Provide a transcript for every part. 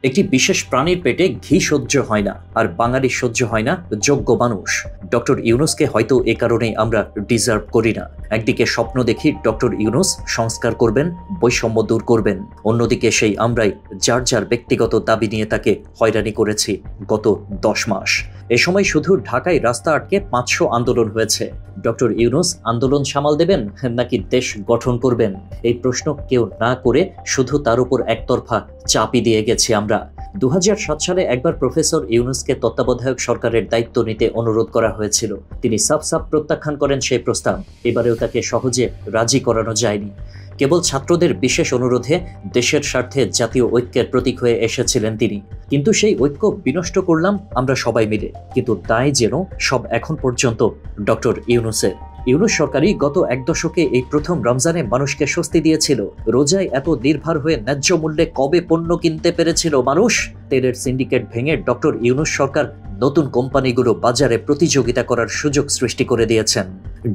একটি বিশেষ প্রাণীর পেটে ঘি সহ্য হয় না, আর বাঙালির সহ্য হয় না যোগ্য মানুষ। ডক্টর ইউনূসকে হয়তো এ কারণেই আমরা ডিজার্ভ করি না। একদিকে স্বপ্ন দেখি ডক্টর ইউনূস সংস্কার করবেন, বৈষম্য দূর করবেন, অন্যদিকে সেই আমরাই যার যার ব্যক্তিগত দাবি নিয়ে তাকে হয়রানি করেছি গত 10 মাস। এ সময় শুধু ঢাকায় রাস্তা আটকে 500 আন্দোলন হয়েছে। ডক্টর ইউনূস আন্দোলন সামাল দেবেন নাকি দেশ গঠন করবেন, এই প্রশ্ন কেউ না করে শুধু তার উপর একতরফা চাপই দিয়ে গেছি আমরা। 2007 সালে একবার প্রফেসর ইউনূসকে তত্ত্বাবধায়ক সরকারের দায়িত্ব নিতে অনুরোধ করা হয়েছিল। তিনি সাফ প্রত্যাখ্যান করেন সেই প্রস্তাব। এবারেও তাকে সহজে রাজি করানো যায়নি। কেবল ছাত্রদের বিশেষ অনুরোধে দেশের স্বার্থে জাতীয় ঐক্যের প্রতীক হয়ে এসেছিলেন তিনি। কিন্তু সেই ঐক্য বিনষ্ট করলাম আমরা সবাই মিলে। কিন্তু দায় যেন সব এখন পর্যন্ত ডক্টর ইউনূসের। ইউনূস সরকারই গত 1 দশকে এই প্রথম রমজানে মানুষকে স্বস্তি দিয়েছিল। রোজায় এত নির্ভর হয়ে ন্যায্য মূল্যে কবে পণ্য কিনতে পেরেছিল মানুষ? তেলের সিন্ডিকেট ভেঙে ডক্টর ইউনূস সরকার নতুন কোম্পানিগুলো বাজারে প্রতিযোগিতা করার সুযোগ সৃষ্টি করে দিয়েছেন।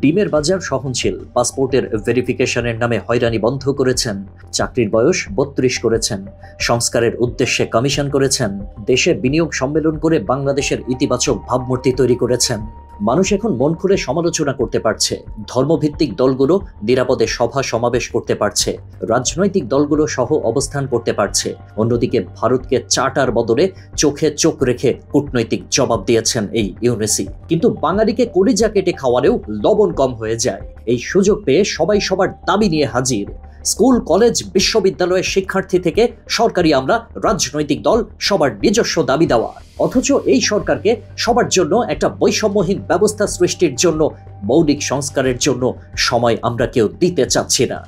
ডিমের বাজার সহনশীল, পাসপোর্টের ভেরিফিকেশনের নামে হয়রানি বন্ধ করেছেন, চাকরির বয়স 32 করেছেন, সংস্কারের উদ্দেশ্যে কমিশন করেছেন, দেশে বিনিয়োগ সম্মেলন করে বাংলাদেশের ইতিবাচক ভাবমূর্তি তৈরি করেছেন। মানুষ এখন মন খুলে সমালোচনা করতে পারছে। ধর্মভিত্তিক দলগুলো নিরাপদে সভা সমাবেশ করতে পারছে, রাজনৈতিক দলগুলো সহ অবস্থান করতে পারছে। অন্যদিকে ভারতকে চাটার বদলে চোখে চোখ রেখে কূটনৈতিক জবাব দিয়েছেন এই ইউনূসই। কিন্তু বাঙালিকে কলিজা কেটে খাওয়ালেও লবণ কম হয়ে যায়। এই সুযোগ পেয়ে সবাই সবার দাবি নিয়ে হাজির। স্কুল, কলেজ, বিশ্ববিদ্যালয়ের শিক্ষার্থী থেকে সরকারি আমরা, রাজনৈতিক দল, সবার নিজস্ব দাবি দেওয়া। অথচ এই সরকারকে সবার জন্য একটা বৈষম্যহীন ব্যবস্থা সৃষ্টির জন্য, মৌলিক সংস্কারের জন্য সময় আমরা কেউ দিতে চাচ্ছি না।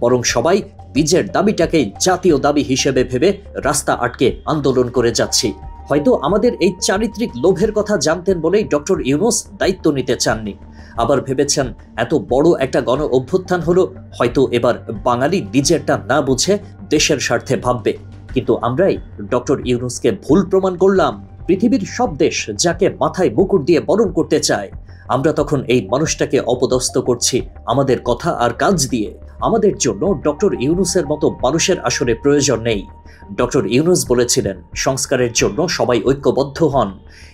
বরং সবাই নিজের দাবিটাকেই জাতীয় দাবি হিসেবে ভেবে রাস্তা আটকে আন্দোলন করে যাচ্ছি। হয়তো আমাদের এই চারিত্রিক লোভের কথা জানতেন বলেই ডক্টর ইউনূস দায়িত্ব নিতে চাননি। আবার ভেবেছেন এত বড় একটা গণ অভ্যুত্থান হলো, হয়তো এবার বাঙালি নিজেরটা না বুঝে দেশের স্বার্থে ভাববে। কিন্তু আমরাই ডক্টর ইউনূসকে ভুল প্রমাণ করলাম। পৃথিবীর সব দেশ যাকে মাথায় মুকুট দিয়ে বরণ করতে চায়, আমরা তখন এই মানুষটাকে অপদস্থ করছি আমাদের কথা আর কাজ দিয়ে। আমাদের জন্য ডক্টর ইউনূসের মতো মানুষের আসলে প্রয়োজন নেই। ডক্টর ইউনূস বলেছিলেন সংস্কারের জন্য সবাই ঐক্যবদ্ধ হন,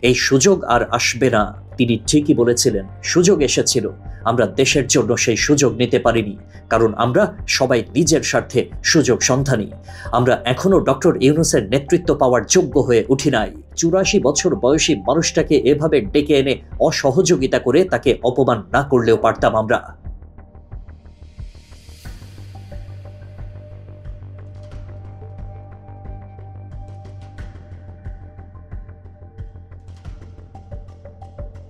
এই সুযোগ আর আসবে না। তিনি ঠিকই বলেছিলেন, সুযোগ এসেছিল, আমরা দেশের জন্য সেই সুযোগ নিতে পারিনি, কারণ আমরা সবাই নিজের স্বার্থে সুযোগ সন্ধানী। আমরা এখনো ডক্টর ইউনূসের নেতৃত্ব পাওয়ার যোগ্য হয়ে উঠি নাই। 84 বছর বয়সী মানুষটাকে এভাবে ডেকে এনে অসহযোগিতা করে তাকে অপমান না করলেও পারতাম আমরা।